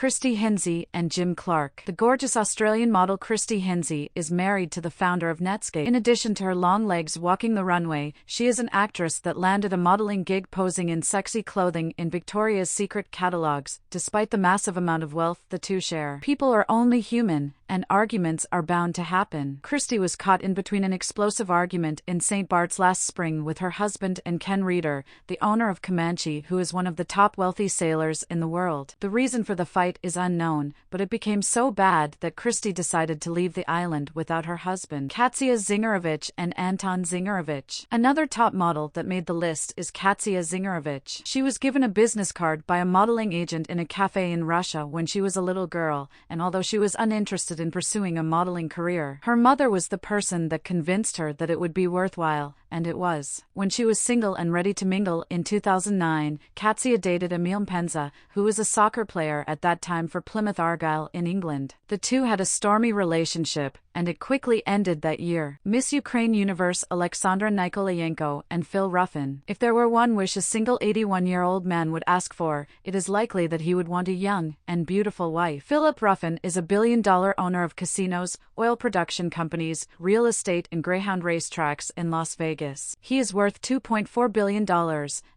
Christy Hinsey and Jim Clark. The gorgeous Australian model Christy Hinsey is married to the founder of Netscape. In addition to her long legs walking the runway, she is an actress that landed a modeling gig posing in sexy clothing in Victoria's Secret catalogs. Despite the massive amount of wealth the two share, people are only human, and arguments are bound to happen. Christy was caught in between an explosive argument in St. Bart's last spring with her husband and Ken Reeder, the owner of Comanche, who is one of the top wealthy sailors in the world. The reason for the fight is unknown, but it became so bad that Christy decided to leave the island without her husband. Katsia Zingarovich and Anton Zingarovich. Another top model that made the list is Katsia Zingarovich. She was given a business card by a modeling agent in a cafe in Russia when she was a little girl, and although she was uninterested in pursuing a modeling career, her mother was the person that convinced her that it would be worthwhile, and it was. When she was single and ready to mingle in 2009, Katsia dated Emil Penza, who was a soccer player at that time for Plymouth Argyle in England. The two had a stormy relationship, and it quickly ended that year. Miss Ukraine Universe Alexandra Nikolayenko and Phil Ruffin. If there were one wish a single 81-year-old man would ask for, it is likely that he would want a young and beautiful wife. Philip Ruffin is a billion-dollar owner of casinos, oil production companies, real estate and greyhound racetracks in Las Vegas. He is worth $2.4 billion,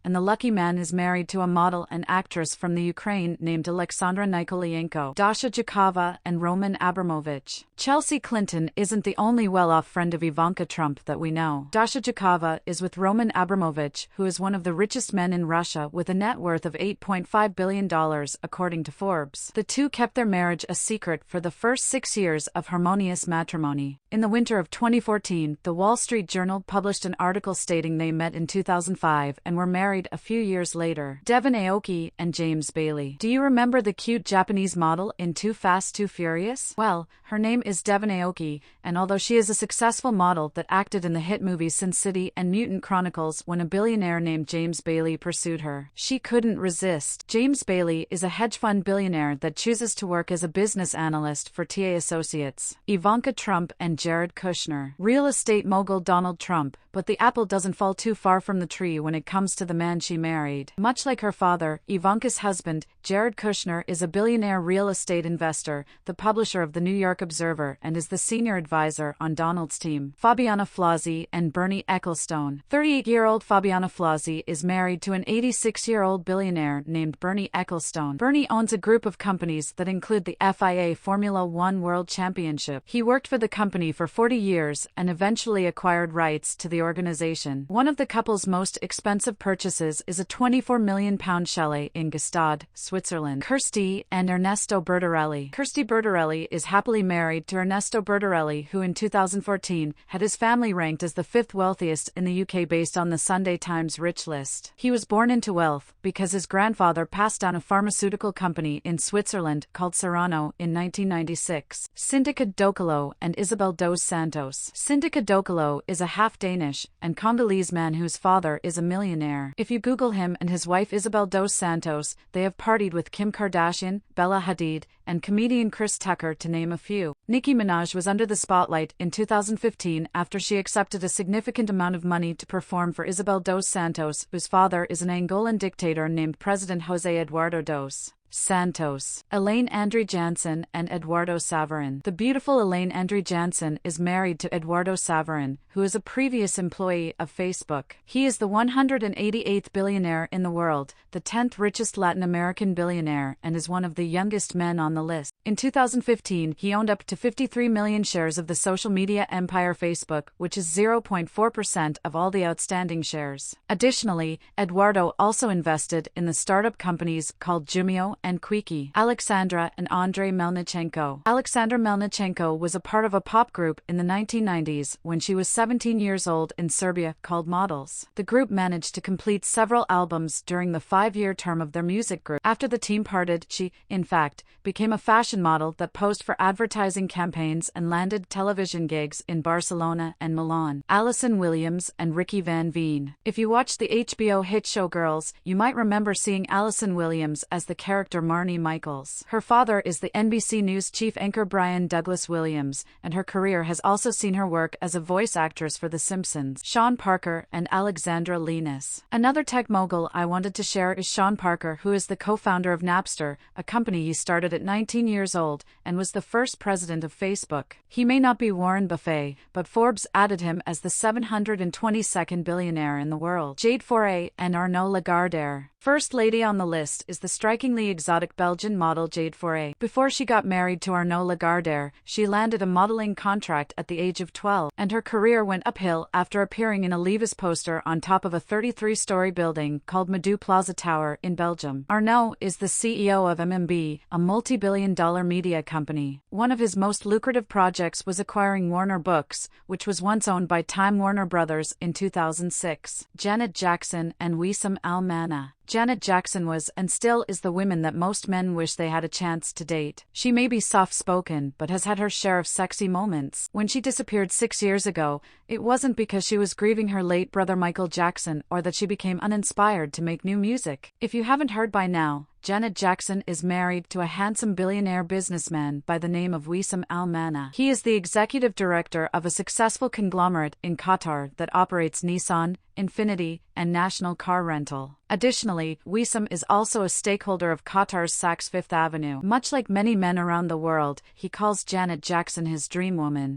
and the lucky man is married to a model and actress from the Ukraine named Alexandra Nikolayenko, Dasha Jakava and Roman Abramovich. Chelsea Clinton isn't the only well-off friend of Ivanka Trump that we know. Dasha Jakava is with Roman Abramovich, who is one of the richest men in Russia with a net worth of $8.5 billion, according to Forbes. The two kept their marriage a secret for the first 6 years of harmonious matrimony. In the winter of 2014, the Wall Street Journal published an article stating they met in 2005 and were married a few years later. Devon Aoki and James Bailey. Do you remember the cute Japanese model in Too Fast, Too Furious? Well, her name is Devon Aoki, and although she is a successful model that acted in the hit movies Sin City and Mutant Chronicles when a billionaire named James Bailey pursued her, she couldn't resist. James Bailey is a hedge fund billionaire that chooses to work as a business analyst for TA Associates. Ivanka Trump and Jared Kushner. Real estate mogul Donald Trump, but the apple doesn't fall too far from the tree when it comes to the man she married. Much like her father, Ivanka's husband, Jared Kushner, is a billionaire real estate investor, the publisher of the New York Observer, and is the senior advisor on Donald's team. Fabiana Flazzi and Bernie Ecclestone. 38-year-old Fabiana Flazzi is married to an 86-year-old billionaire named Bernie Ecclestone. Bernie owns a group of companies that include the FIA Formula One World Championship. He worked for the company for 40 years and eventually acquired rights to the organization. One of the couple's most expensive purchases is a £24 million chalet in Gstaad, Switzerland. Kirsty and Ernesto Bertarelli. Kirsty Bertarelli is happily married to Ernesto Bertarelli, who in 2014 had his family ranked as the 5th wealthiest in the UK based on the Sunday Times Rich List. He was born into wealth because his grandfather passed down a pharmaceutical company in Switzerland called Serrano in 1996. Syndica Dokolo and Isabel dos Santos. Syndica Dokolo is a half-Danish and Congolese man whose father is a millionaire. If you Google him and his wife Isabel dos Santos, they have partied with Kim Kardashian, Bella Hadid, and comedian Chris Tucker, to name a few. Nicki Minaj was under the spotlight in 2015 after she accepted a significant amount of money to perform for Isabel dos Santos, whose father is an Angolan dictator named President José Eduardo dos Santos. Elaine Andre Jansen and Eduardo Saverin. The beautiful Elaine Andre Jansen is married to Eduardo Saverin, who is a previous employee of Facebook. He is the 188th billionaire in the world, the 10th richest Latin American billionaire, and is one of the youngest men on the list. In 2015, he owned up to 53 million shares of the social media empire Facebook, which is 0.4% of all the outstanding shares. Additionally, Eduardo also invested in the startup companies called Jumio and Quickie. Alexandra and Andrei Melnichenko. Alexandra Melnichenko was a part of a pop group in the 1990s when she was 17 years old in Serbia called Models. The group managed to complete several albums during the 5-year term of their music group. After the team parted, she, in fact, became a fashion model that posed for advertising campaigns and landed television gigs in Barcelona and Milan. Allison Williams and Ricky Van Veen. If you watched the HBO hit show Girls, you might remember seeing Allison Williams as the character character Marnie Michaels. Her father is the NBC News chief anchor Brian Douglas Williams, and her career has also seen her work as a voice actress for The Simpsons, Sean Parker, and Alexandra Lenis. Another tech mogul I wanted to share is Sean Parker, who is the co-founder of Napster, a company he started at 19 years old, and was the first president of Facebook. He may not be Warren Buffett, but Forbes added him as the 722nd billionaire in the world. Jade Foray and Arnaud Lagardère. First lady on the list is the strikingly exotic Belgian model Jade Foray. Before she got married to Arnaud Lagardère, she landed a modeling contract at the age of 12, and her career went uphill after appearing in a Levi's poster on top of a 33-story building called Madou Plaza Tower in Belgium. Arnaud is the CEO of MMB, a multi-billion-dollar media company. One of his most lucrative projects was acquiring Warner Books, which was once owned by Time Warner Brothers in 2006. Janet Jackson and Wissam Al-Mana. Janet Jackson was and still is the woman that most men wish they had a chance to date. She may be soft-spoken but has had her share of sexy moments. When she disappeared 6 years ago, it wasn't because she was grieving her late brother Michael Jackson or that she became uninspired to make new music. If you haven't heard by now, Janet Jackson is married to a handsome billionaire businessman by the name of Wissam Al-Mana. He is the executive director of a successful conglomerate in Qatar that operates Nissan, Infiniti, and National Car Rental. Additionally, Wissam is also a stakeholder of Qatar's Saks Fifth Avenue. Much like many men around the world, he calls Janet Jackson his dream woman.